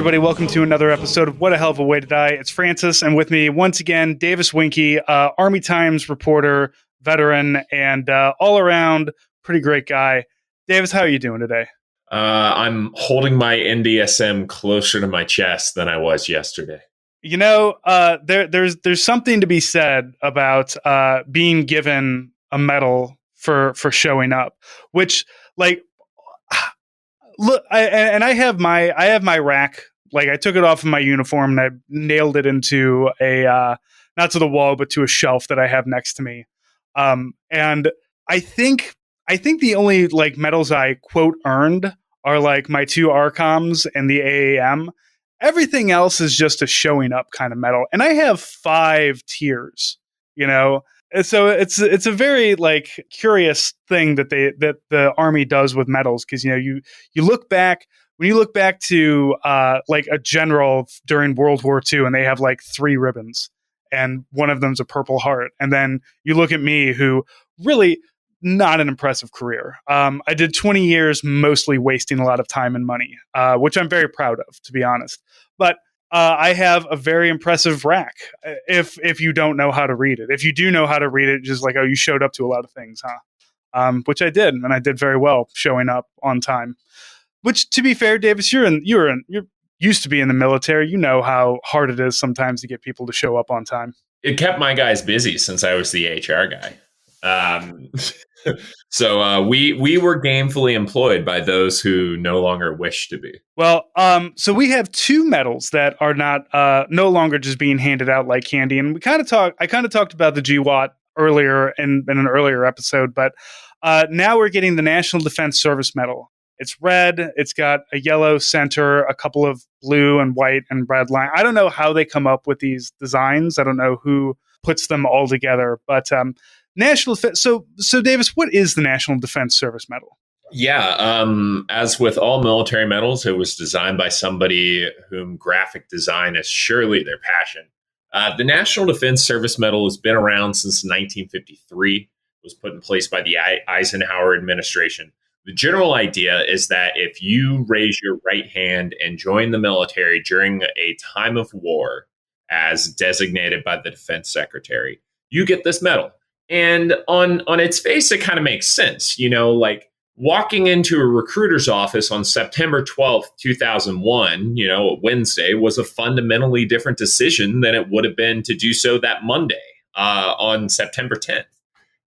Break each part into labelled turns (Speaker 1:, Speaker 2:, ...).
Speaker 1: everybody. Welcome to another episode of What a Hell of a Way to Die. It's Francis, and with me once again, Davis Winkie, Army Times reporter, veteran, and all around pretty great guy. Davis, how are you doing today?
Speaker 2: I'm holding my NDSM closer to my chest than I was yesterday.
Speaker 1: You know, there's something to be said about being given a medal for showing up, which like look, I have my rack. Like I took it off of my uniform and I nailed it into a not to the wall but to a shelf that I have next to me. And I think the only like medals I quote earned are like my two RCOMs and the AAM. Everything else is just a showing up kind of medal, and I have 5 tiers. You know, and so it's a very like curious thing that the Army does with medals, because you look back when you look back to like a general during World War II and they have like 3 ribbons and one of them's a Purple Heart, and then you look at me who really not an impressive career. I did 20 years mostly wasting a lot of time and money, which I'm very proud of, to be honest. But I have a very impressive rack. If you don't know how to read it, if you do know how to read it, just like, oh, you showed up to a lot of things, huh? Which I did, and I did very well showing up on time. Which, to be fair, Davis, you're used to be in the military. You know how hard it is sometimes to get people to show up on time.
Speaker 2: It kept my guys busy since I was the HR guy. So we were gainfully employed by those who no longer wish to be.
Speaker 1: Well, so we have 2 medals that are not no longer just being handed out like candy, and I kind of talked about the GWAT earlier in an earlier episode, but now we're getting the National Defense Service Medal. It's red. It's got a yellow center, a couple of blue and white and red line. I don't know how they come up with these designs. I don't know who puts them all together, but National Defense. So Davis, what is the National Defense Service Medal?
Speaker 2: Yeah, as with all military medals, it was designed by somebody whom graphic design is surely their passion. The National Defense Service Medal has been around since 1953. It was put in place by the Eisenhower administration. The general idea is that if you raise your right hand and join the military during a time of war, as designated by the defense secretary, you get this medal. And on its face, it kind of makes sense. Like walking into a recruiter's office on September 12th, 2001, a Wednesday, was a fundamentally different decision than it would have been to do so that Monday on September 10th.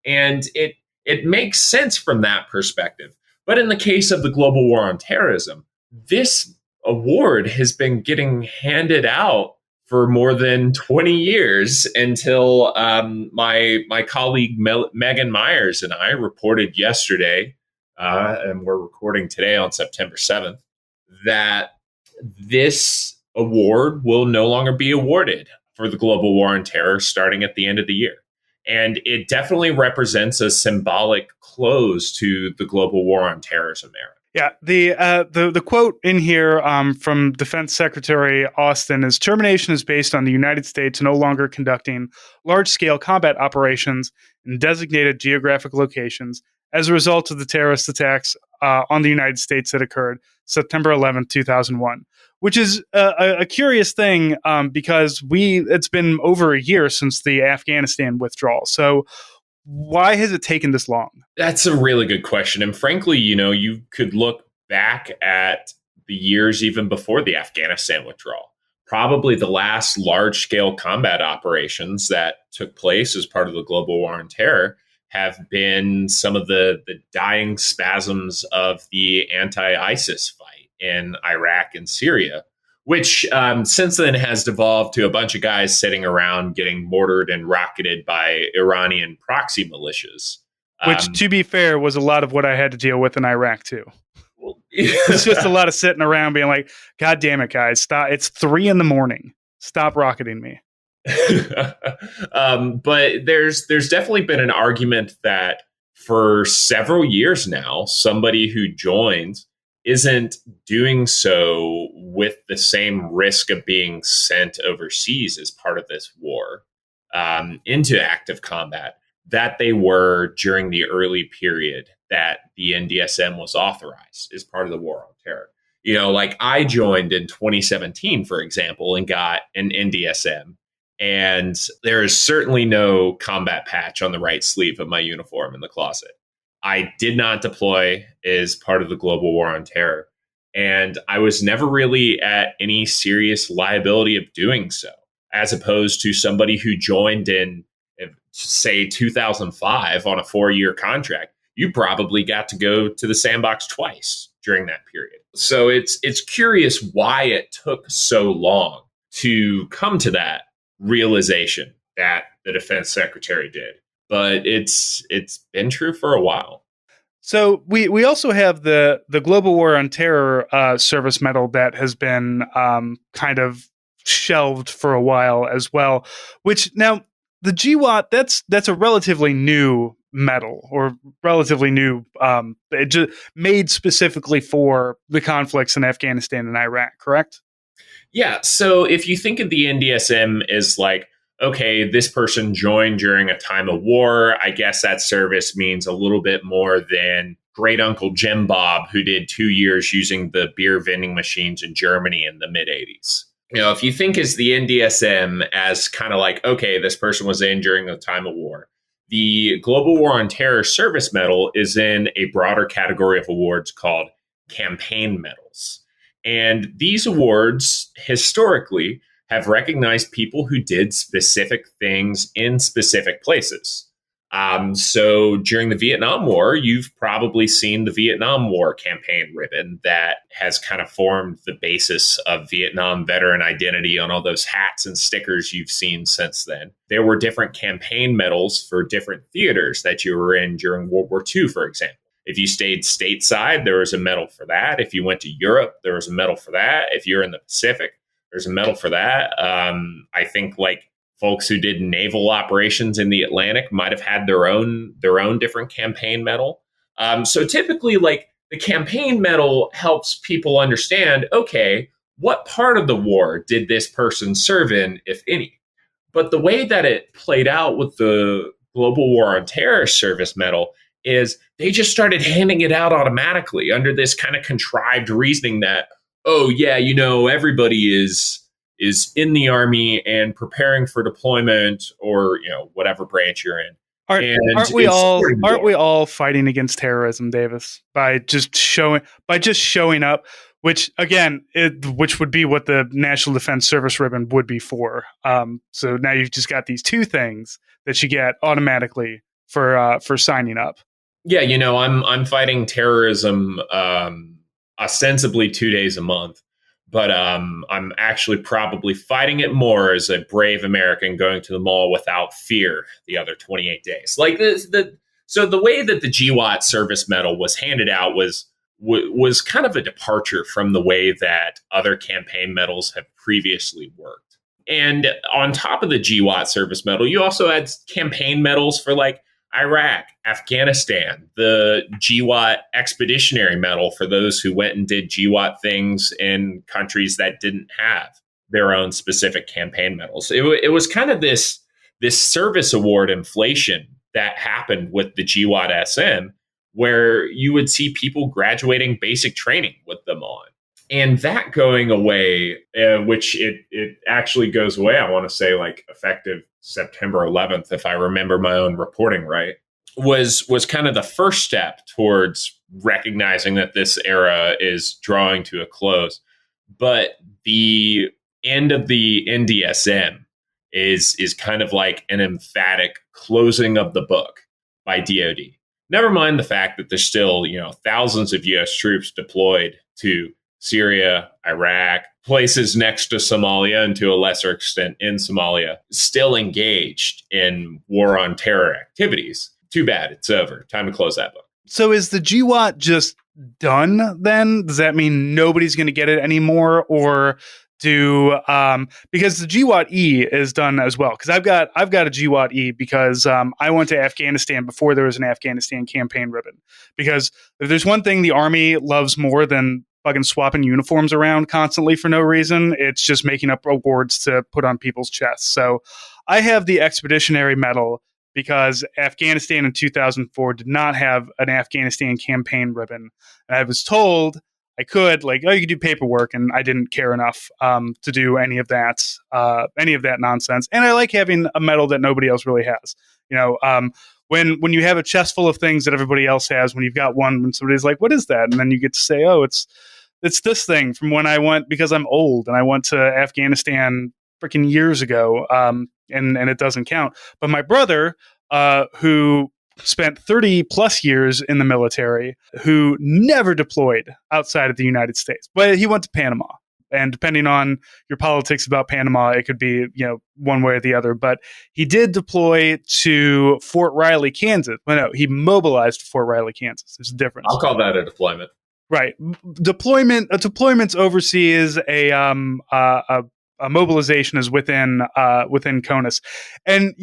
Speaker 2: And it makes sense from that perspective. But in the case of the global war on terrorism, this award has been getting handed out for more than 20 years until my colleague Megan Myers and I reported yesterday, and we're recording today on September 7th, that this award will no longer be awarded for the global war on terror starting at the end of the year. And it definitely represents a symbolic close to the global war on terrorism era.
Speaker 1: Yeah, the quote in here from Defense Secretary Austin is: termination is based on the United States no longer conducting large-scale combat operations in designated geographic locations as a result of the terrorist attacks on the United States that occurred September 11th, 2001. Which is a curious thing because it's been over a year since the Afghanistan withdrawal. So why has it taken this long?
Speaker 2: That's a really good question. And frankly, you could look back at the years even before the Afghanistan withdrawal. Probably the last large-scale combat operations that took place as part of the global war on terror have been some of the dying spasms of the anti-ISIS fight in Iraq and Syria, which since then has devolved to a bunch of guys sitting around getting mortared and rocketed by Iranian proxy militias.
Speaker 1: Which, to be fair, was a lot of what I had to deal with in Iraq, too. It's just a lot of sitting around being like, God damn it, guys, stop. It's 3 a.m. Stop rocketing me.
Speaker 2: But there's definitely been an argument that for several years now, somebody who joins isn't doing so with the same risk of being sent overseas as part of this war into active combat that they were during the early period that the NDSM was authorized as part of the war on terror. Like I joined in 2017, for example, and got an NDSM. And there is certainly no combat patch on the right sleeve of my uniform in the closet. I did not deploy as part of the global war on terror. And I was never really at any serious liability of doing so, as opposed to somebody who joined in, say, 2005 on a 4-year contract. You probably got to go to the sandbox twice during that period. So it's curious why it took so long to come to that realization that the defense secretary did. But it's been true for a while.
Speaker 1: So we also have the Global War on Terror service medal that has been kind of shelved for a while as well. Which now the GWAT that's a relatively new medal or relatively new. It just made specifically for the conflicts in Afghanistan and Iraq, correct?
Speaker 2: Yeah. So if you think of the NDSM as like, okay, this person joined during a time of war, I guess that service means a little bit more than great uncle Jim Bob, who did 2 years using the beer vending machines in Germany in the mid 80s. If you think as the NDSM as kind of like, okay, this person was in during the time of war, the Global War on Terror Service Medal is in a broader category of awards called campaign medals. And these awards historically have recognized people who did specific things in specific places. So during the Vietnam War, you've probably seen the Vietnam War campaign ribbon that has kind of formed the basis of Vietnam veteran identity on all those hats and stickers you've seen since then. There were different campaign medals for different theaters that you were in during World War II, for example. If you stayed stateside, there was a medal for that. If you went to Europe, there was a medal for that. If you're in the Pacific, there's a medal for that. I think like folks who did naval operations in the Atlantic might have had their own different campaign medal. So typically, like the campaign medal helps people understand, okay, what part of the war did this person serve in, if any? But the way that it played out with the Global War on Terror Service Medal is they just started handing it out automatically under this kind of contrived reasoning that, oh yeah, everybody is in the army and preparing for deployment or whatever branch you're in.
Speaker 1: Aren't we all fighting against terrorism, Davis, by just showing up, which again, which would be what the National Defense Service ribbon would be for. So now you've just got these two things that you get automatically for signing up.
Speaker 2: Yeah, I'm fighting terrorism ostensibly 2 days a month, but I'm actually probably fighting it more as a brave American going to the mall without fear the other 28 days. Like so the way that the GWAT service medal was handed out was kind of a departure from the way that other campaign medals have previously worked. And on top of the GWAT service medal, you also had campaign medals for like Iraq, Afghanistan, the GWAT Expeditionary Medal for those who went and did GWAT things in countries that didn't have their own specific campaign medals. It was kind of this service award inflation that happened with the GWAT SM, where you would see people graduating basic training with them on. And that going away, which it actually goes away, I want to say like effective September 11th, if I remember my own reporting right, was kind of the first step towards recognizing that this era is drawing to a close. But the end of the NDSM is kind of like an emphatic closing of the book by DoD. Never mind the fact that there's still, thousands of U.S. troops deployed to Syria, Iraq, places next to Somalia, and to a lesser extent in Somalia, still engaged in war on terror activities. Too bad. It's over. Time to close that book.
Speaker 1: So is the GWAT just done then? Does that mean nobody's going to get it anymore? Or because the GWAT E is done as well? Because I've got a GWAT E because I went to Afghanistan before there was an Afghanistan campaign ribbon. Because if there's one thing the Army loves more than fucking swapping uniforms around constantly for no reason, it's just making up awards to put on people's chests. So I have the Expeditionary Medal because Afghanistan in 2004 did not have an Afghanistan campaign ribbon. And I was told I could, like, oh, you could do paperwork, and I didn't care enough to do any of that nonsense. And I like having a medal that nobody else really has. When you have a chest full of things that everybody else has, when you've got one, when somebody's like, "What is that?" and then you get to say, "Oh, it's this thing from when I went because I'm old and I went to Afghanistan freaking years ago, and it doesn't count." But my brother, who spent 30 plus years in the military, who never deployed outside of the United States, but he went to Panama. And depending on your politics about Panama, it could be, one way or the other. But he did deploy to Fort Riley, Kansas. Well, no, he mobilized to Fort Riley, Kansas. There's a difference.
Speaker 2: I'll call that a deployment.
Speaker 1: Right. Deployments overseas, a mobilization is within CONUS. And,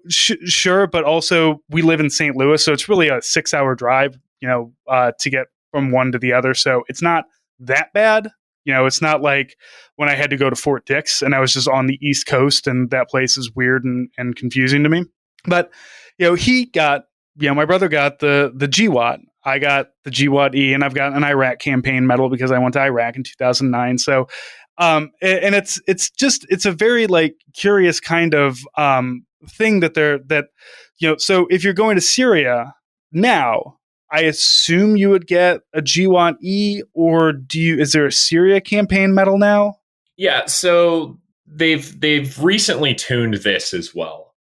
Speaker 1: sure, but also we live in St. Louis, so it's really a 6-hour drive, to get from one to the other. So it's not that bad. It's not like when I had to go to Fort Dix and I was just on the East Coast, and that place is weird and confusing to me. But, my brother got the GWAT. I got the GWAT-E, and I've got an Iraq campaign medal because I went to Iraq in 2009. So, and it's a very like curious kind of thing so if you're going to Syria now, I assume you would get a GWAT-E, or is there a Syria campaign medal now?
Speaker 2: Yeah, so they've recently tuned this as well.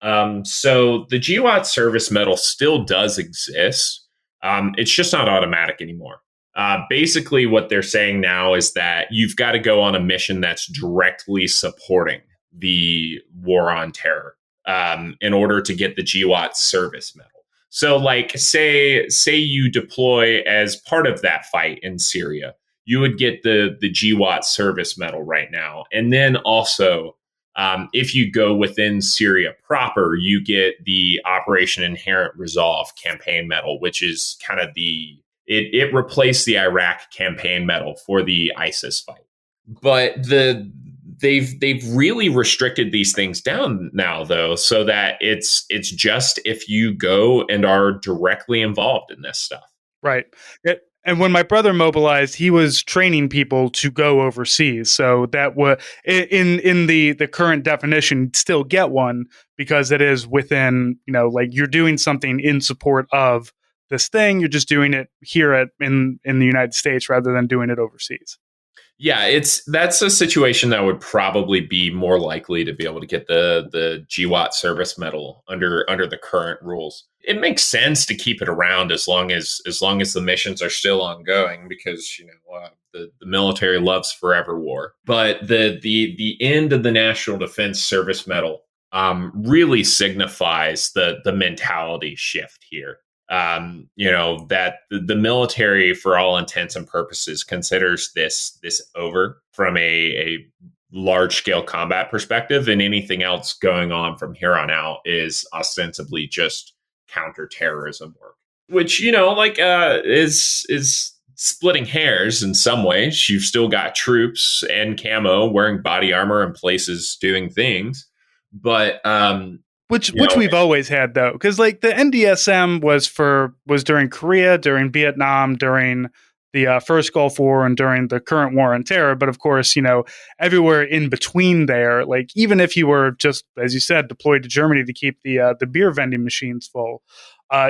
Speaker 2: So the GWAT service medal still does exist. It's just not automatic anymore. Basically, what they're saying now is that you've got to go on a mission that's directly supporting the war on terror in order to get the GWAT service medal. So, like, say you deploy as part of that fight in Syria, you would get the GWAT service medal right now. And then also, if you go within Syria proper, you get the Operation Inherent Resolve campaign medal, which is kind of it replaced the Iraq campaign medal for the ISIS fight. But they've really restricted these things down now, though, so that it's just if you go and are directly involved in this stuff.
Speaker 1: Right. And when my brother mobilized, he was training people to go overseas. So that was in the current definition, still get one because it is within, like you're doing something in support of this thing. You're just doing it here in the United States rather than doing it overseas.
Speaker 2: Yeah, that's a situation that would probably be more likely to be able to get the GWAT service medal under the current rules. It makes sense to keep it around as long as the missions are still ongoing, because the military loves forever war. But the end of the National Defense Service Medal really signifies the mentality shift here. That the military, for all intents and purposes, considers this over from a large scale combat perspective, and anything else going on from here on out is ostensibly just counterterrorism work, which is splitting hairs in some ways. You've still got troops and camo wearing body armor in places doing things, but
Speaker 1: which we've always had, though, because like the NDSM was during Korea, during Vietnam, during the first Gulf War, and during the current war on terror. But of course, everywhere in between there, like even if you were just, as you said, deployed to Germany to keep the beer vending machines full,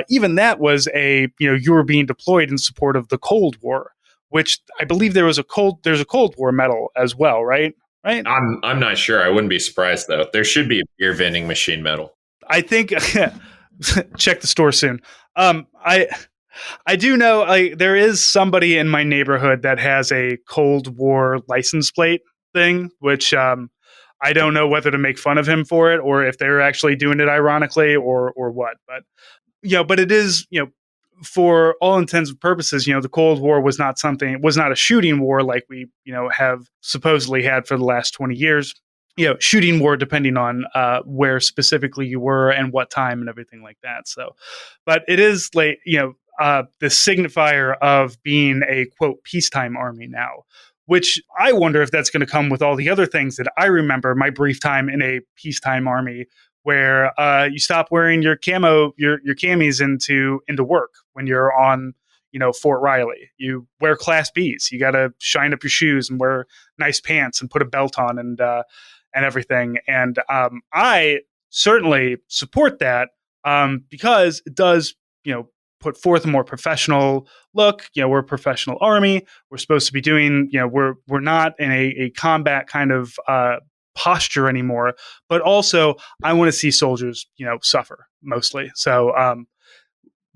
Speaker 1: even that was you were being deployed in support of the Cold War, which I believe there's a Cold War medal as well, right? Right.
Speaker 2: I'm not sure. I wouldn't be surprised, though. There should be a beer vending machine medal.
Speaker 1: I think check the store soon. I do know there is somebody in my neighborhood that has a Cold War license plate thing, which I don't know whether to make fun of him for it or if they're actually doing it ironically or what. But but it is for all intents and purposes, the Cold War was not a shooting war like we, have supposedly had for the last 20 years. Shooting war depending on where specifically you were and what time and everything like that. So, but it is like, the signifier of being a quote peacetime army now, which I wonder if that's going to come with all the other things that I remember my brief time in a peacetime army, where you stop wearing your camis into work when you're on Fort Riley. You wear Class Bs. You got to shine up your shoes and wear nice pants and put a belt on and everything. And I certainly support that because it does, put forth a more professional look. We're a professional army. We're supposed to be doing, we're not in a combat kind of posture anymore. But also, I want to see soldiers, suffer mostly. So,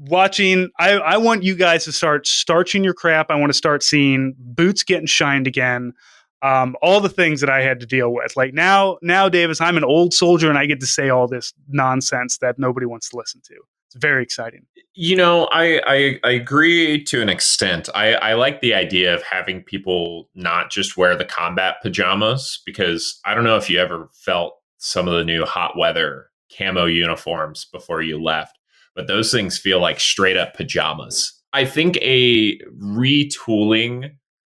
Speaker 1: I want you guys to start starching your crap. I want to start seeing boots getting shined again. All the things that I had to deal with. Like now, Davis, I'm an old soldier and I get to say all this nonsense that nobody wants to listen to. It's very exciting.
Speaker 2: I agree to an extent. I like the idea of having people not just wear the combat pajamas, because I don't know if you ever felt some of the new hot weather camo uniforms before you left, but those things feel like straight up pajamas. I think a retooling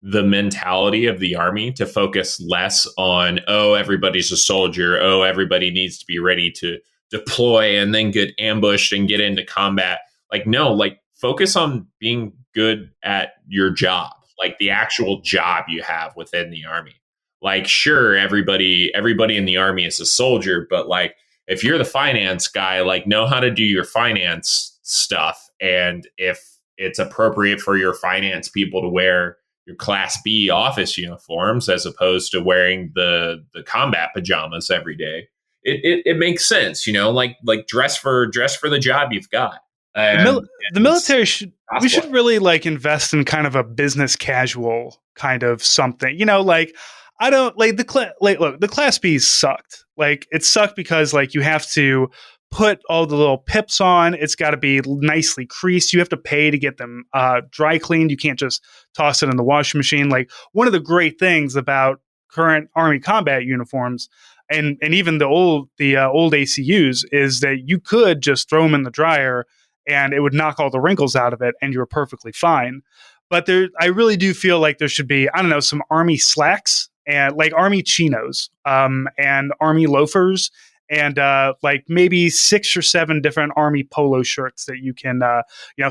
Speaker 2: the mentality of the army to focus less on, oh, everybody's a soldier, oh, everybody needs to be ready to deploy and then get ambushed and get into combat. Like, no, like focus on being good at your job, like the actual job you have within the army. Like, sure, everybody in the army is a soldier, but like if you're the finance guy, like know how to do your finance stuff. And if it's appropriate for your finance people to wear your Class B office uniforms as opposed to wearing the combat pajamas every day, it makes sense, like dress for the job you've got.
Speaker 1: The military should we should
Speaker 2: cosplay.
Speaker 1: really like invest in kind of a business casual kind of something. Like I don't like look, the Class Bs sucked. Like it sucked because like you have to put all the little pips on. It's got to be nicely creased. You have to pay to get them dry cleaned. You can't just toss it in the washing machine. Like one of the great things about current Army combat uniforms and even the old ACUs is that you could just throw them in the dryer and it would knock all the wrinkles out of it and you were perfectly fine. But I really do feel like there should be, I don't know, some army slacks and like army chinos and army loafers and like maybe 6 or 7 different army polo shirts that you can,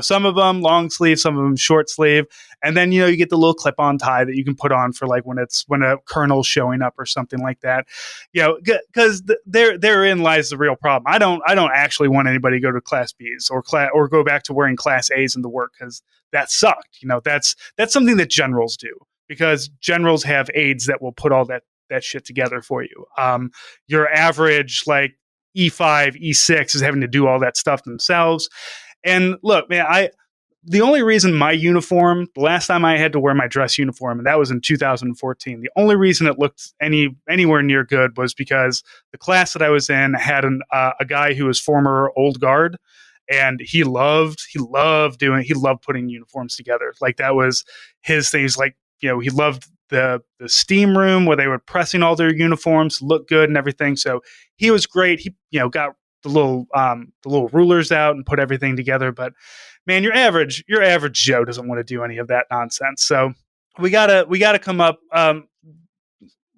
Speaker 1: some of them long sleeve, some of them short sleeve. And then, you get the little clip on tie that you can put on for like when a colonel's showing up or something like that, because therein lies the real problem. I don't actually want anybody to go to Class Bs or go back to wearing Class As in the work because that sucked. That's something that generals do because generals have aides that will put all that shit together for you. Your average like E5, E6 is having to do all that stuff themselves. And look, man, the only reason my uniform, the last time I had to wear my dress uniform, and that was in 2014, the only reason it looked anywhere near good was because the class that I was in had a guy who was former old guard, and he loved putting uniforms together. Like that was his thing. He's like, he loved the steam room where they were pressing all their uniforms, look good and everything. So he was great. He, got the little rulers out and put everything together. But man, your average Joe doesn't want to do any of that nonsense. So we gotta come up.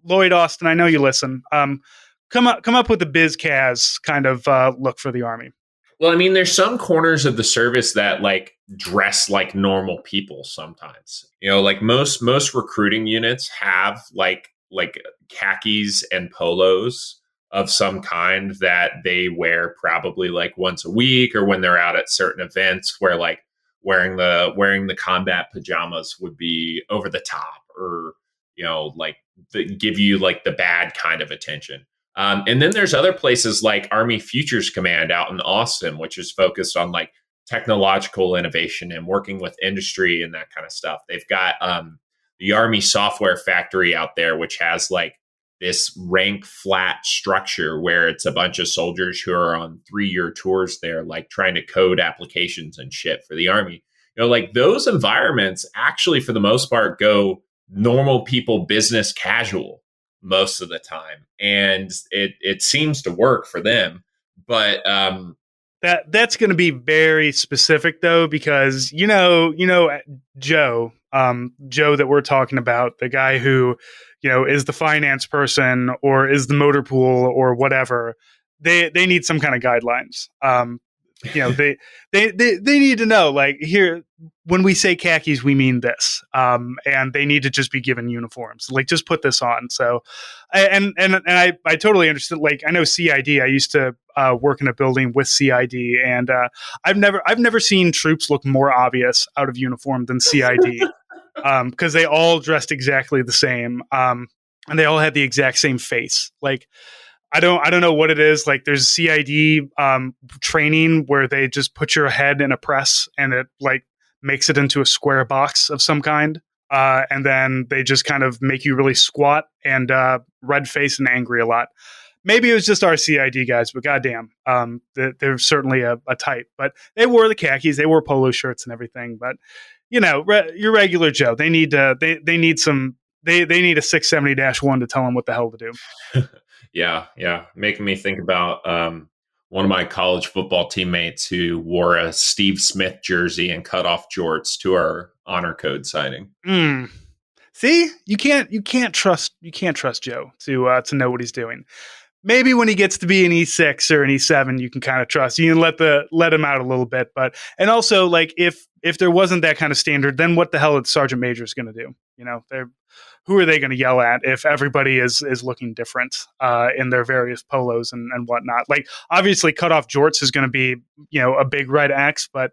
Speaker 1: Lloyd Austin, I know you listen. Come up with the biz Kaz kind of look for the Army.
Speaker 2: Well, I mean, there's some corners of the service that like dress like normal people sometimes. Like most recruiting units have like khakis and polos of some kind that they wear probably like once a week or when they're out at certain events where like wearing the combat pajamas would be over the top or like give you like the bad kind of attention. And then there's other places like Army Futures Command out in Austin, which is focused on like technological innovation and working with industry and that kind of stuff. They've got the Army Software Factory out there, which has like this rank flat structure where it's a bunch of soldiers who are on 3-year tours there, like trying to code applications and shit for the Army. Like those environments actually, for the most part, go normal people business casual most of the time, and it seems to work for them. But
Speaker 1: that's going to be very specific though, because Joe that we're talking about, the guy who is the finance person or is the motor pool or whatever, they need some kind of guidelines. They need to know, like, here, when we say khakis, we mean this, and they need to just be given uniforms. Like, just put this on. So, I totally understand. Like, I know CID. I used to work in a building with CID, and I've never seen troops look more obvious out of uniform than CID, because they all dressed exactly the same, and they all had the exact same face. Like, I don't know what it is. Like, there's CID training where they just put your head in a press and it like makes it into a square box of some kind. And then they just kind of make you really squat and red face and angry a lot. Maybe it was just our CID guys, but goddamn, they're certainly a type. But they wore the khakis, they wore polo shirts and everything. But your regular Joe, they need they need some they need a 670-1 to tell them what the hell to do.
Speaker 2: Yeah. Making me think about one of my college football teammates who wore a Steve Smith jersey and cut off jorts to our honor code signing.
Speaker 1: See, you can't trust Joe to know what he's doing. Maybe when he gets to be an E6 or an E7, you can kind of trust. You can let him out a little bit, and also, like, if there wasn't that kind of standard, then what the hell is Sergeant Major's going to do? Who are they going to yell at if everybody is looking different in their various polos and whatnot? Like, obviously, cut off jorts is going to be a big red X, but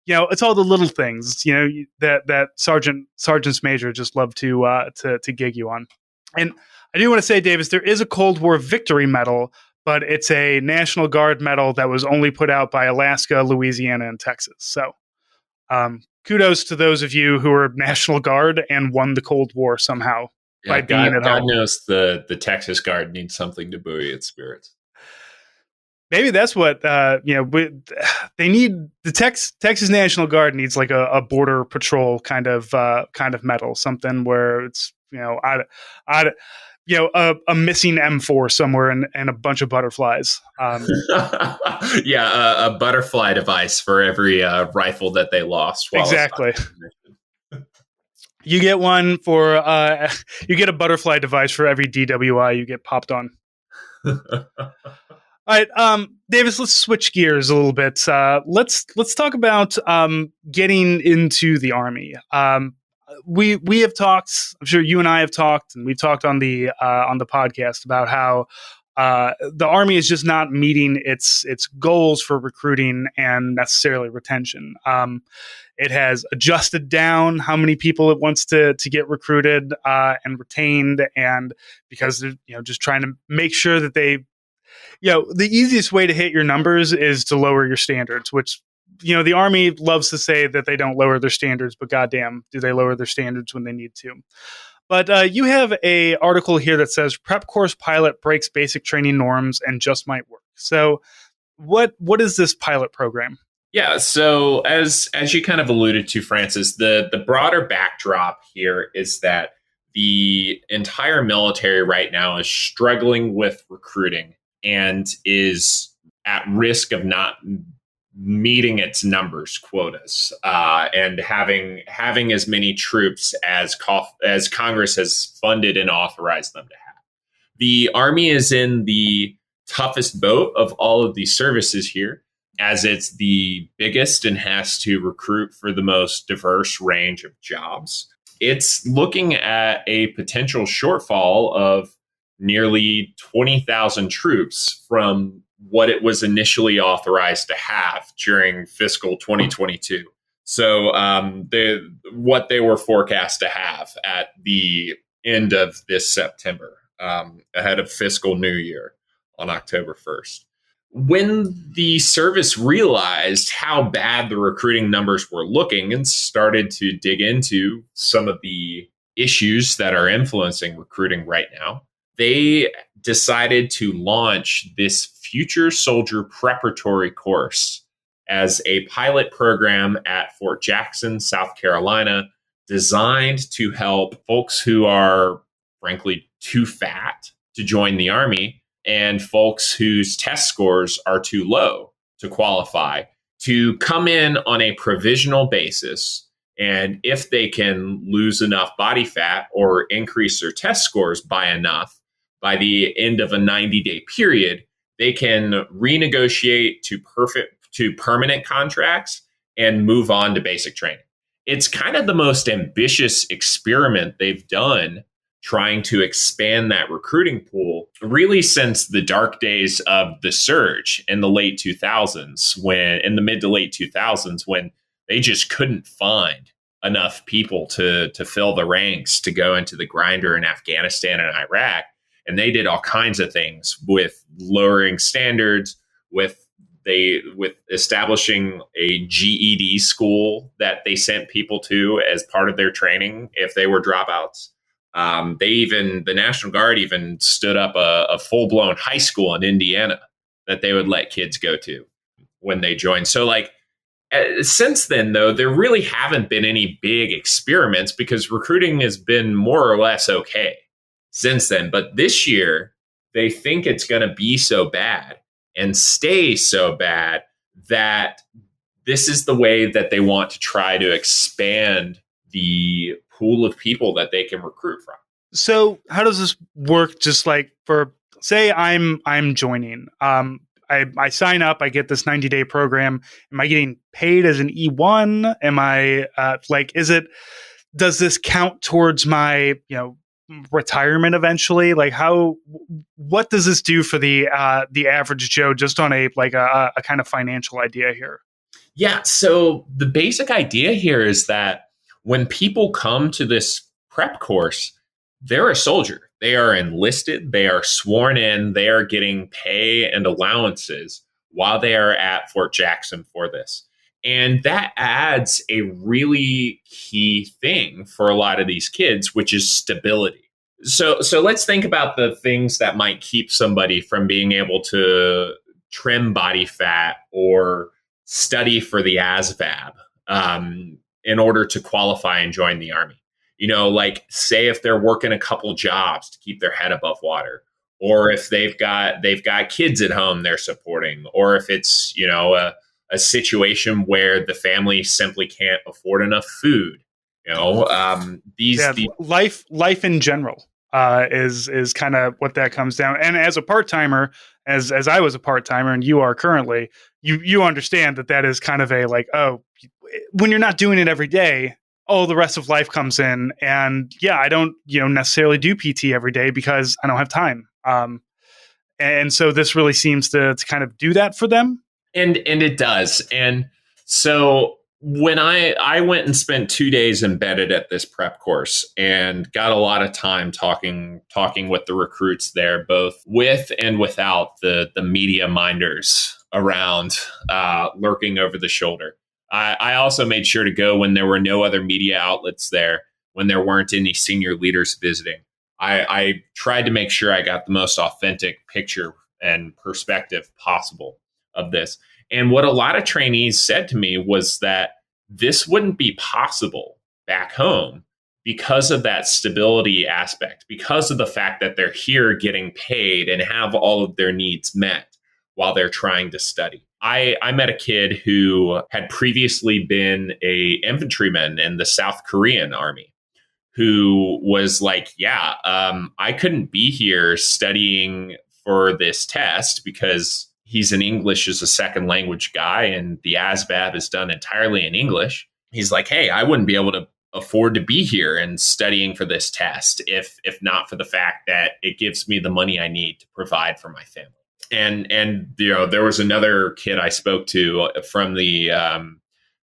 Speaker 1: it's all the little things that sergeants major just love to gig you on. And I do want to say, Davis, there is a Cold War victory medal, but it's a National Guard medal that was only put out by Alaska, Louisiana, and Texas. So kudos to those of you who are National Guard and won the Cold War somehow by being at home.
Speaker 2: God knows the Texas Guard needs something to buoy its spirits.
Speaker 1: Maybe that's what they need. The Texas National Guard needs like a border patrol kind of medal, something where it's a missing M4 somewhere and a bunch of butterflies.
Speaker 2: A butterfly device for every rifle that they lost.
Speaker 1: Exactly. You get one for you get a butterfly device for every DWI you get popped on. All right, Davis, let's switch gears a little bit. Let's talk about getting into the Army. We have talked. I'm sure you and I have talked, and we've talked on the podcast about how the Army is just not meeting its goals for recruiting and necessarily retention. It has adjusted down how many people it wants to get recruited and retained, and because they're just trying to make sure that they. The easiest way to hit your numbers is to lower your standards, which, the Army loves to say that they don't lower their standards, but goddamn, do they lower their standards when they need to. But you have a article here that says prep course pilot breaks basic training norms and just might work. So what is this pilot program?
Speaker 2: Yeah, so as you kind of alluded to, Francis, the broader backdrop here is that the entire military right now is struggling with recruiting and is at risk of not meeting its numbers quotas and having as many troops as Congress has funded and authorized them to have. The Army is in the toughest boat of all of these services here, as it's the biggest and has to recruit for the most diverse range of jobs. It's looking at a potential shortfall of nearly 20,000 troops from what it was initially authorized to have during fiscal 2022. So what they were forecast to have at the end of this September, ahead of fiscal New Year on October 1st. When the service realized how bad the recruiting numbers were looking and started to dig into some of the issues that are influencing recruiting right now, they decided to launch this Future Soldier Preparatory Course as a pilot program at Fort Jackson, South Carolina, designed to help folks who are, frankly, too fat to join the Army and folks whose test scores are too low to qualify to come in on a provisional basis. And if they can lose enough body fat or increase their test scores by enough, by the end of a 90-day period, they can renegotiate to to permanent contracts and move on to basic training. It's kind of the most ambitious experiment they've done trying to expand that recruiting pool really since the dark days of the surge in the late 2000s, when in the mid to late 2000s, when they just couldn't find enough people to fill the ranks to go into the grinder in Afghanistan and Iraq. And they did all kinds of things with lowering standards, with establishing a GED school that they sent people to as part of their training if they were dropouts. The National Guard even stood up a full blown high school in Indiana that they would let kids go to when they joined. So like, since then, though, there really haven't been any big experiments because recruiting has been more or less okay since then. But this year, they think it's going to be so bad and stay so bad that this is the way that they want to try to expand the pool of people that they can recruit from.
Speaker 1: So how does this work? Just like for, say I'm joining, I sign up, I get this 90-day program. Am I getting paid as an E1? Am I does this count towards my, retirement eventually? Like what does this do for the average Joe just on a kind of financial idea here?
Speaker 2: Yeah. So the basic idea here is that when people come to this prep course, they're a soldier. They are enlisted. They are sworn in. They are getting pay and allowances while they are at Fort Jackson for this. And that adds a really key thing for a lot of these kids, which is stability. So let's think about the things that might keep somebody from being able to trim body fat or study for the ASVAB in order to qualify and join the Army. Like say if they're working a couple jobs to keep their head above water, or if they've got kids at home they're supporting, or if it's, a situation where the family simply can't afford enough food. These
Speaker 1: life in general is kind of what that comes down. And as a part-timer, as I was a part-timer and you are currently, you understand that is kind of a when you're not doing it every day, the rest of life comes in. And yeah, I don't, necessarily do PT every day because I don't have time. And so this really seems to kind of do that for them.
Speaker 2: And it does. And so when I went and spent 2 days embedded at this prep course and got a lot of time talking with the recruits there, both with and without the media minders around lurking over the shoulder. I also made sure to go when there were no other media outlets there, when there weren't any senior leaders visiting. I tried to make sure I got the most authentic picture and perspective possible of this. And what a lot of trainees said to me was that this wouldn't be possible back home because of that stability aspect, because of the fact that they're here getting paid and have all of their needs met while they're trying to study. I met a kid who had previously been a infantryman in the South Korean army who was like, I couldn't be here studying for this test because he's an English as a second language guy and the ASVAB is done entirely in English. He's like, hey, I wouldn't be able to afford to be here and studying for this test if not for the fact that it gives me the money I need to provide for my family. And there was another kid I spoke to from the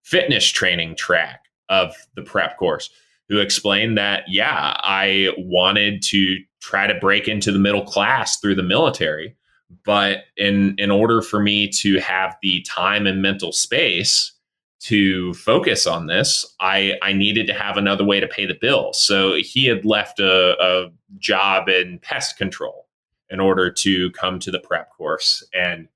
Speaker 2: fitness training track of the prep course who explained that, I wanted to try to break into the middle class through the military. But in order for me to have the time and mental space to focus on this, I needed to have another way to pay the bills. So he had left a job in pest control in order to come to the prep course and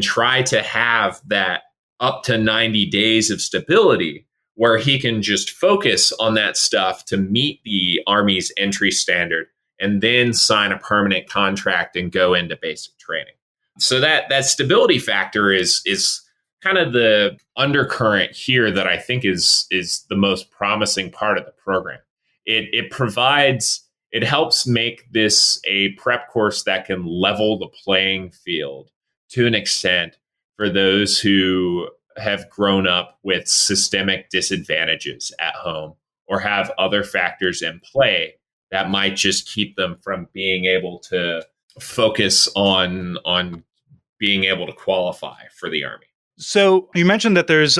Speaker 2: try to have that up to 90 days of stability where he can just focus on that stuff to meet the Army's entry standard and then sign a permanent contract and go into basic training. So that stability factor is kind of the undercurrent here that I think is the most promising part of the program. It helps make this a prep course that can level the playing field to an extent for those who have grown up with systemic disadvantages at home or have other factors in play that might just keep them from being able to focus on being able to qualify for the Army.
Speaker 1: So you mentioned that there's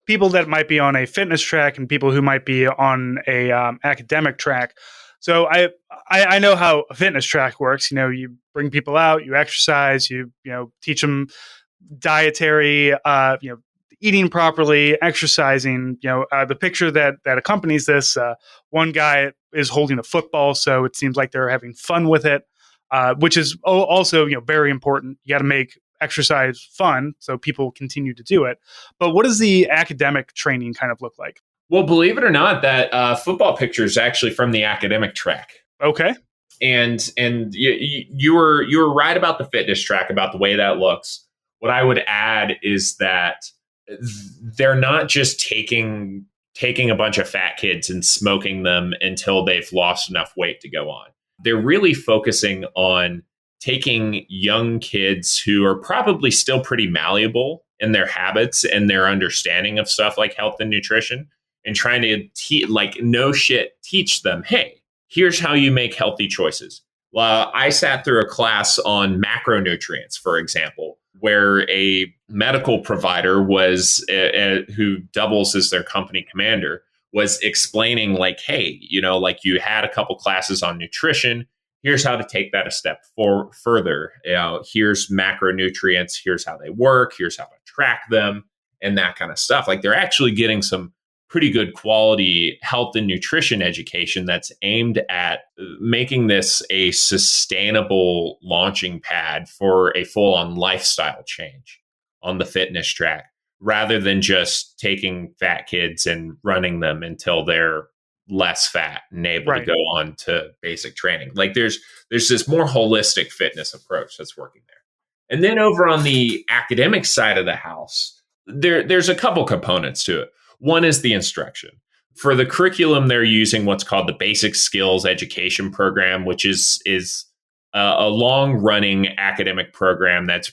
Speaker 1: people that might be on a fitness track and people who might be on a academic track. So I know how a fitness track works. You bring people out, you exercise, you teach them dietary, eating properly, exercising. The picture that accompanies this, one guy is holding a football, so it seems like they're having fun with it, which is also very important. You got to make exercise fun so people continue to do it. But what does the academic training kind of look like?
Speaker 2: Well, believe it or not, that football picture is actually from the academic track.
Speaker 1: Okay.
Speaker 2: And you were right about the fitness track, about the way that looks. What I would add is that they're not just taking a bunch of fat kids and smoking them until they've lost enough weight to go on. They're really focusing on taking young kids who are probably still pretty malleable in their habits and their understanding of stuff like health and nutrition, and trying to teach them, hey, here's how you make healthy choices. I sat through a class on macronutrients, for example, where a medical provider was who doubles as their company commander was explaining, like, hey, like, you had a couple classes on nutrition. Here's how to take that a step further. Here's macronutrients. Here's how they work. Here's how to track them and that kind of stuff. Like, they're actually getting some pretty good quality health and nutrition education that's aimed at making this a sustainable launching pad for a full-on lifestyle change on the fitness track, rather than just taking fat kids and running them until they're less fat and able to go on to basic training. Like, there's this more holistic fitness approach that's working there. And then over on the academic side of the house, there's a couple components to it. One is the instruction. For the curriculum, they're using what's called the Basic Skills Education Program, which is a long-running academic program that's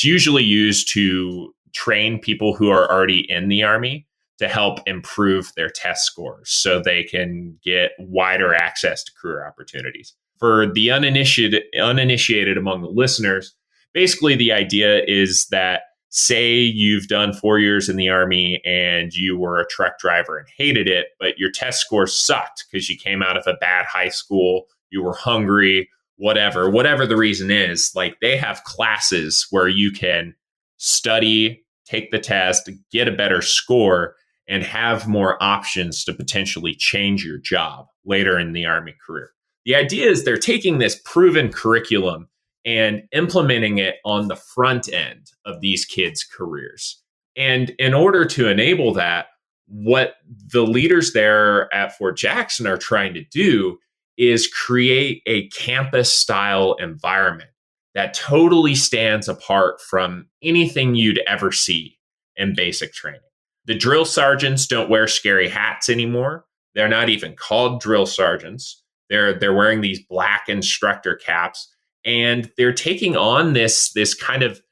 Speaker 2: usually used to train people who are already in the Army to help improve their test scores so they can get wider access to career opportunities. For the uninitiated among the listeners, basically the idea is that, say you've done 4 years in the Army and you were a truck driver and hated it, but your test scores sucked because you came out of a bad high school, you were hungry, whatever the reason is. Like, they have classes where you can study, take the test, get a better score, and have more options to potentially change your job later in the Army career. The idea is they're taking this proven curriculum and implementing it on the front end of these kids' careers. And in order to enable that, what the leaders there at Fort Jackson are trying to do is create a campus-style environment that totally stands apart from anything you'd ever see in basic training. The drill sergeants don't wear scary hats anymore. They're not even called drill sergeants. They're wearing these black instructor caps. And they're taking on this kind of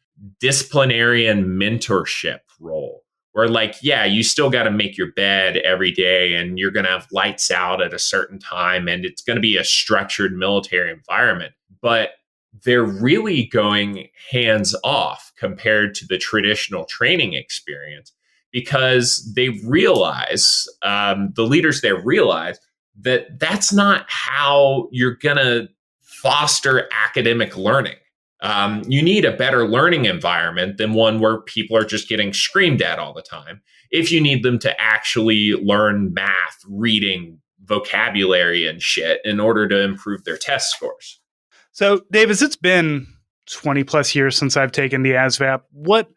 Speaker 2: disciplinarian mentorship role where, like, yeah, you still got to make your bed every day and you're going to have lights out at a certain time and it's going to be a structured military environment. But they're really going hands off compared to the traditional training experience, because they realize, the leaders there realize that that's not how you're going to foster academic learning. You need a better learning environment than one where people are just getting screamed at all the time. If you need them to actually learn math, reading, vocabulary, and shit in order to improve their test scores.
Speaker 1: So, Davis, it's been 20 plus years since I've taken the ASVAB. What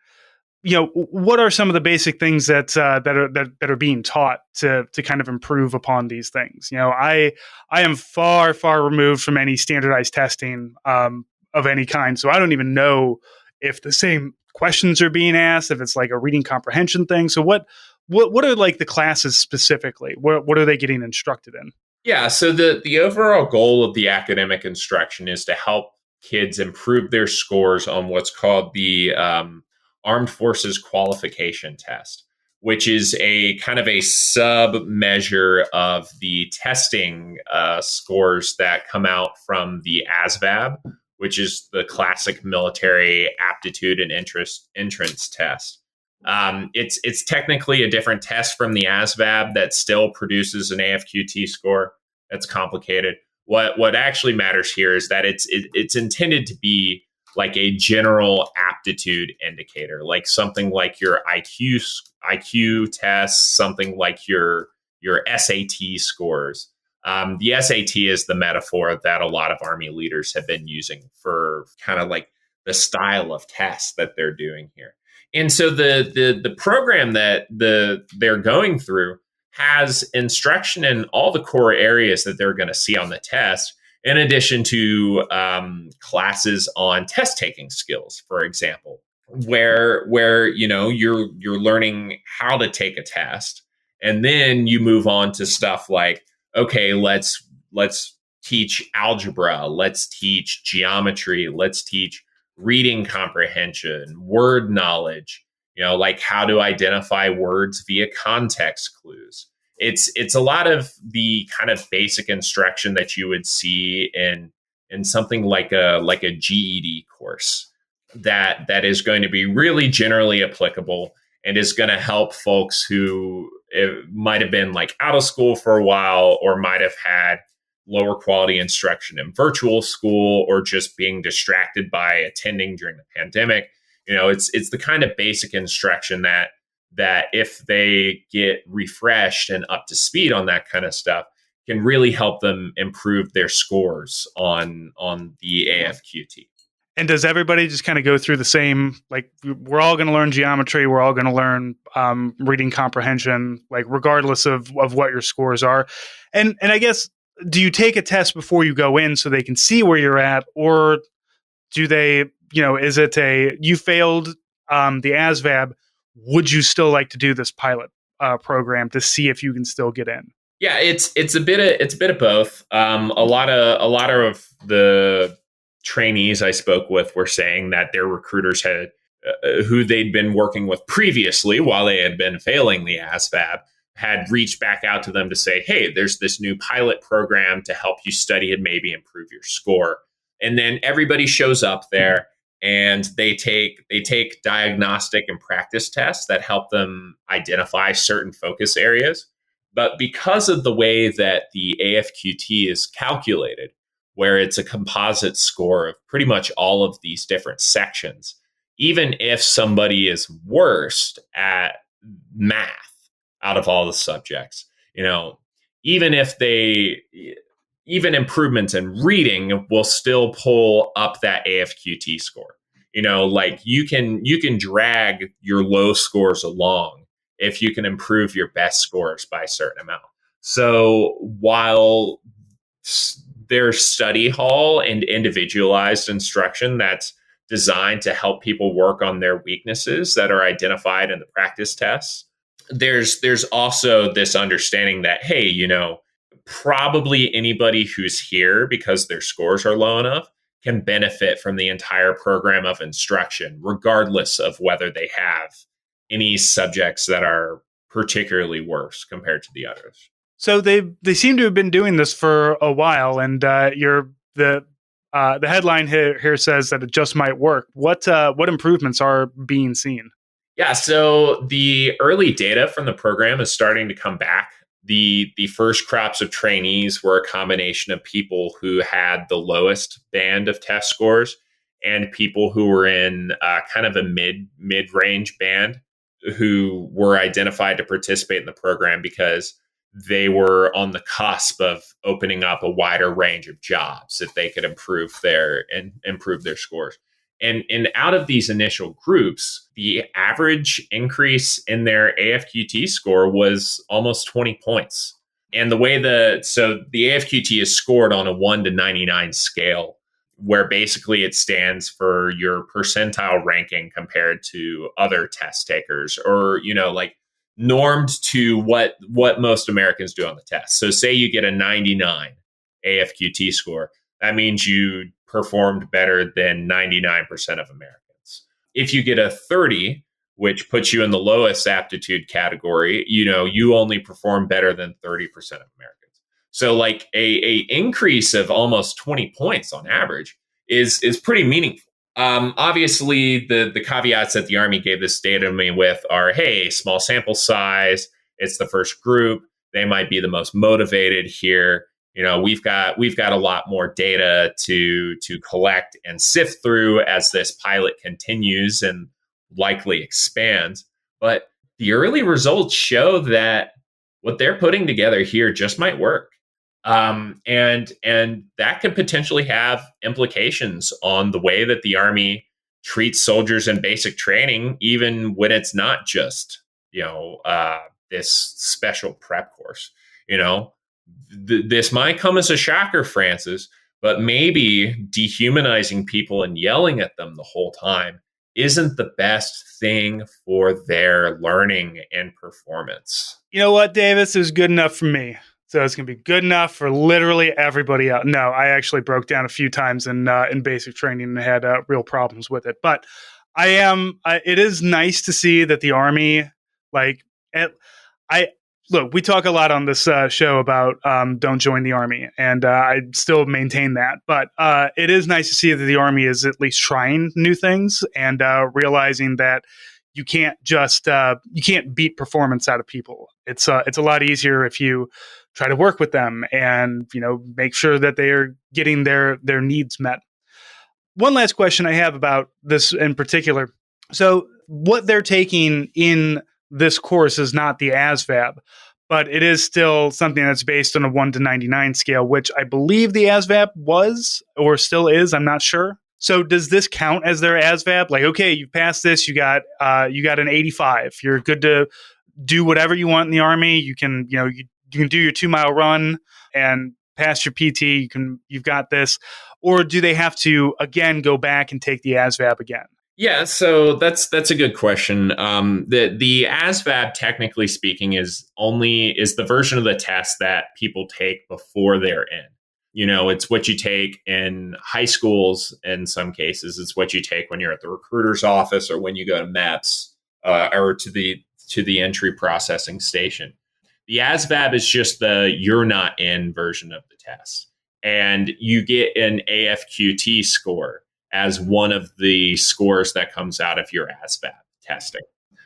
Speaker 1: are some of the basic things that are being taught to kind of improve upon these things? I am far removed from any standardized testing of any kind, so I don't even know if the same questions are being asked, if it's like a reading comprehension thing. So what are like the classes specifically? What are they getting instructed in?
Speaker 2: Yeah, so the overall goal of the academic instruction is to help kids improve their scores on what's called the Armed Forces Qualification Test, which is a kind of a sub measure of the testing scores that come out from the ASVAB, which is the classic military aptitude and entrance test. It's technically a different test from the ASVAB that still produces an AFQT score. That's complicated. What actually matters here is that it's intended to be like a general aptitude indicator, like something like your IQ tests, something like your SAT scores. The SAT is the metaphor that a lot of Army leaders have been using for kind of like the style of tests that they're doing here. And so the program that they're going through has instruction in all the core areas that they're going to see on the test, in addition to classes on test taking skills, for example, where you're learning how to take a test, and then you move on to stuff like, okay, let's teach algebra, let's teach geometry, let's teach reading comprehension, word knowledge, like how to identify words via context clues. It's a lot of the kind of basic instruction that you would see in something like a GED course that is going to be really generally applicable and is going to help folks who might have been like out of school for a while, or might have had lower quality instruction in virtual school, or just being distracted by attending during the pandemic. It's the kind of basic instruction that if they get refreshed and up to speed on that kind of stuff, can really help them improve their scores on the AFQT.
Speaker 1: And does everybody just kind of go through the same, like, we're all going to learn geometry, we're all going to learn reading comprehension, like regardless of what your scores are? And I guess, do you take a test before you go in so they can see where you're at, or do they, is it you failed the ASVAB, would you still like to do this pilot program to see if you can still get in?
Speaker 2: Yeah, it's a bit of both. A lot of the trainees I spoke with were saying that their recruiters had who they'd been working with previously while they had been failing the ASVAB had reached back out to them to say, hey, there's this new pilot program to help you study and maybe improve your score. And then everybody shows up there and they take diagnostic and practice tests that help them identify certain focus areas. But because of the way that the AFQT is calculated, where it's a composite score of pretty much all of these different sections, even if somebody is worst at math out of all the subjects, even if even improvements in reading will still pull up that AFQT score. Like you can drag your low scores along if you can improve your best scores by a certain amount. So while there's study hall and individualized instruction that's designed to help people work on their weaknesses that are identified in the practice tests, there's also this understanding that, hey, probably anybody who's here because their scores are low enough can benefit from the entire program of instruction, regardless of whether they have any subjects that are particularly worse compared to the others.
Speaker 1: So they seem to have been doing this for a while, and the headline here says that it just might work. What improvements are being seen?
Speaker 2: Yeah, so the early data from the program is starting to come back. The first crops of trainees were a combination of people who had the lowest band of test scores and people who were in kind of a mid-range band, who were identified to participate in the program because they were on the cusp of opening up a wider range of jobs if they could improve their scores. And out of these initial groups, the average increase in their AFQT score was almost 20 points. And the way the AFQT is scored on a 1 to 99 scale, where basically it stands for your percentile ranking compared to other test takers, or like normed to what most Americans do on the test. So say you get a 99 AFQT score, That means you performed better than 99% of Americans. If you get a 30, which puts you in the lowest aptitude category, you only perform better than 30% of Americans. So like a increase of almost 20 points on average is pretty meaningful. Obviously, the caveats that the Army gave this data to me with are, hey, small sample size. It's the first group. They might be the most motivated here. We've got a lot more data to collect and sift through as this pilot continues and likely expands. But the early results show that what they're putting together here just might work. And that could potentially have implications on the way that the Army treats soldiers in basic training, even when it's not just this special prep course. This might come as a shocker, Francis, but maybe dehumanizing people and yelling at them the whole time isn't the best thing for their learning and performance.
Speaker 1: You know what, Davis? It was good enough for me. So it's going to be good enough for literally everybody else. No, I actually broke down a few times in basic training and had real problems with it. But it is nice to see that the Army, look, we talk a lot on this show about don't join the Army, and I still maintain that. But it is nice to see that the Army is at least trying new things and realizing that you can't beat performance out of people. It's a lot easier if you try to work with them and make sure that they are getting their needs met. One last question I have about this in particular. So what they're taking in this course is not the ASVAB, but it is still something that's based on a 1 to 99 scale, which I believe the ASVAB was or still is. I'm not sure. So does this count as their ASVAB? Like, okay, you passed this, you got an 85. You're good to do whatever you want in the Army. You can do your 2-mile run and pass your PT. You've got this. Or do they have to again go back and take the ASVAB again?
Speaker 2: Yeah, so that's a good question. The ASVAB, technically speaking, is the version of the test that people take before they're in. It's what you take in high schools. In some cases, it's what you take when you're at the recruiter's office or when you go to MEPS or to the entry processing station. The ASVAB is just the you're not in version of the test, and you get an AFQT score as one of the scores that comes out of your ASVAB testing.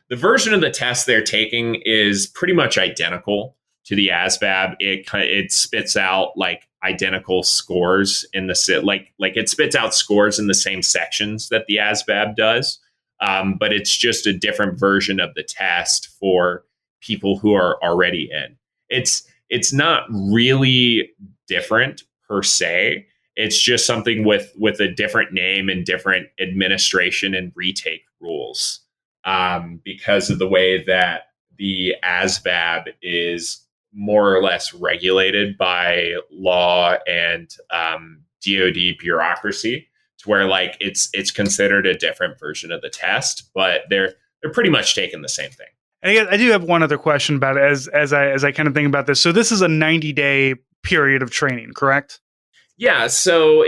Speaker 2: The version of the test they're taking is pretty much identical to the ASVAB. It spits out like identical scores in the like it spits out scores in the same sections that the ASVAB does, but it's just a different version of the test for people who are already in. It's not really different per se. It's just something with a different name and different administration and retake rules, because of the way that the ASVAB is more or less regulated by law and DoD bureaucracy, to where like it's considered a different version of the test, but they're pretty much taking the same thing.
Speaker 1: And I do have one other question about it as I kind of think about this. So this is a 90-day period of training, correct?
Speaker 2: Yeah, so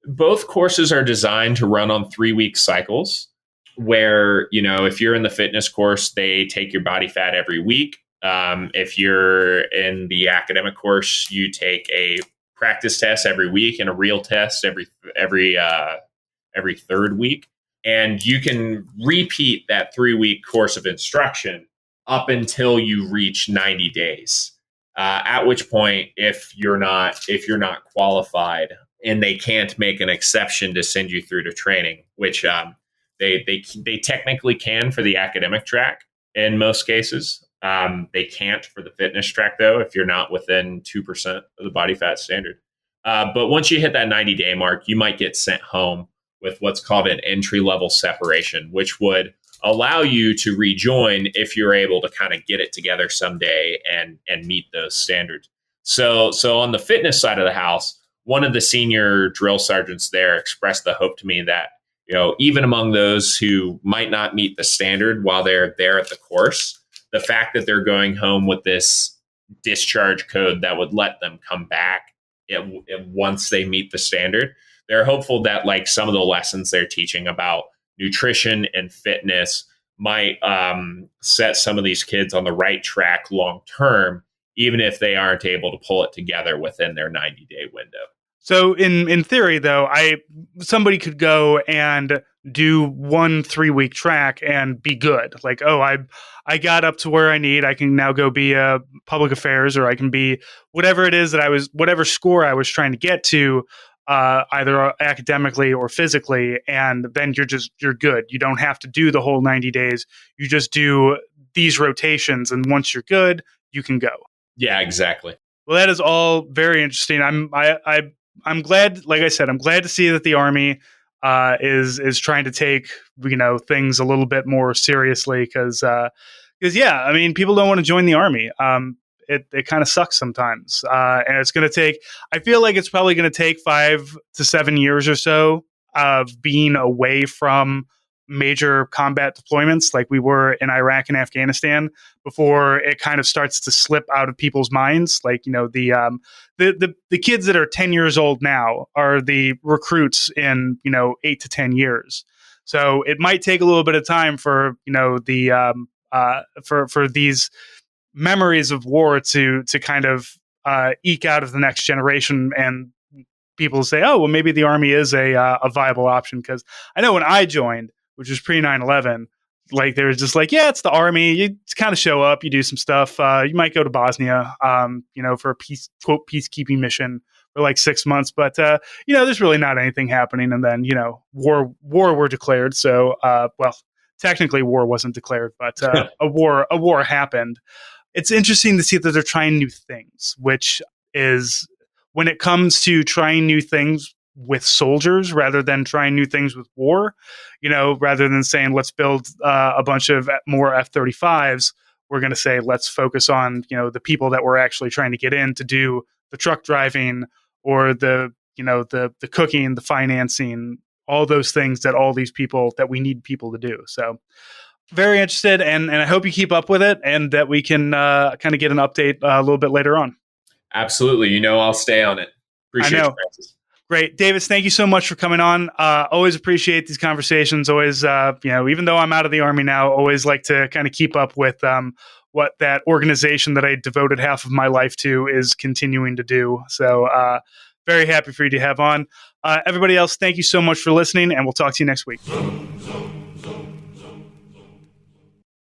Speaker 2: both courses are designed to run on 3-week cycles where, if you're in the fitness course, they take your body fat every week. If you're in the academic course, you take a practice test every week and a real test every third week. And you can repeat that 3-week course of instruction up until you reach 90 days. At which point, if you're not qualified and they can't make an exception to send you through to training, which they technically can for the academic track in most cases. They can't for the fitness track, though, if you're not within 2% of the body fat standard. But once you hit that 90-day mark, you might get sent home with what's called an entry-level separation, which would allow you to rejoin if you're able to kind of get it together someday and meet those standards. So on the fitness side of the house, one of the senior drill sergeants there expressed the hope to me that, even among those who might not meet the standard while they're there at the course, the fact that they're going home with this discharge code that would let them come back once they meet the standard. They're hopeful that like some of the lessons they're teaching about nutrition and fitness might set some of these kids on the right track long term, even if they aren't able to pull it together within their 90-day window.
Speaker 1: So in theory, though, somebody could go and do 1 3-week track and be good. Like, oh, I got up to where I need. I can now go be a public affairs, or I can be whatever it is that whatever score I was trying to get to, either academically or physically, and then you're good. You don't have to do the whole 90 days. You just do these rotations, and once you're good, you can go.
Speaker 2: Yeah, exactly.
Speaker 1: Well, that is all very interesting. I'm glad, like I said, I'm glad to see that the Army is trying to take things a little bit more seriously, because yeah, I mean, people don't want to join the Army. It kind of sucks sometimes, and it's going to take. I feel like it's probably going to take 5 to 7 years or so of being away from major combat deployments like we were in Iraq and Afghanistan before it kind of starts to slip out of people's minds. Like, the kids that are 10 years old now are the recruits in 8 to 10 years. So it might take a little bit of time for for these memories of war to kind of eke out of the next generation, and people say, oh, well, maybe the Army is a viable option. Because I know when I joined, which was pre 9/11, like they were just like, yeah, it's the Army. You kind of show up, you do some stuff. You might go to Bosnia, for a peacekeeping mission for like 6 months, but there's really not anything happening. And then war were declared. So well, technically war wasn't declared, but a war happened. It's interesting to see that they're trying new things, which is, when it comes to trying new things with soldiers rather than trying new things with war, rather than saying, let's build a bunch of more F-35s, we're going to say, let's focus on, the people that we're actually trying to get in to do the truck driving, or the cooking, the financing, all those things that we need people to do. So very interested, and I hope you keep up with it, and that we can kind of get an update a little bit later on.
Speaker 2: Absolutely. I'll stay on it. Appreciate it, Francis.
Speaker 1: Great. Davis, thank you so much for coming on. Always appreciate these conversations. Always, even though I'm out of the Army now, always like to kind of keep up with what that organization that I devoted half of my life to is continuing to do. So very happy for you to have on. Everybody else, thank you so much for listening, and we'll talk to you next week.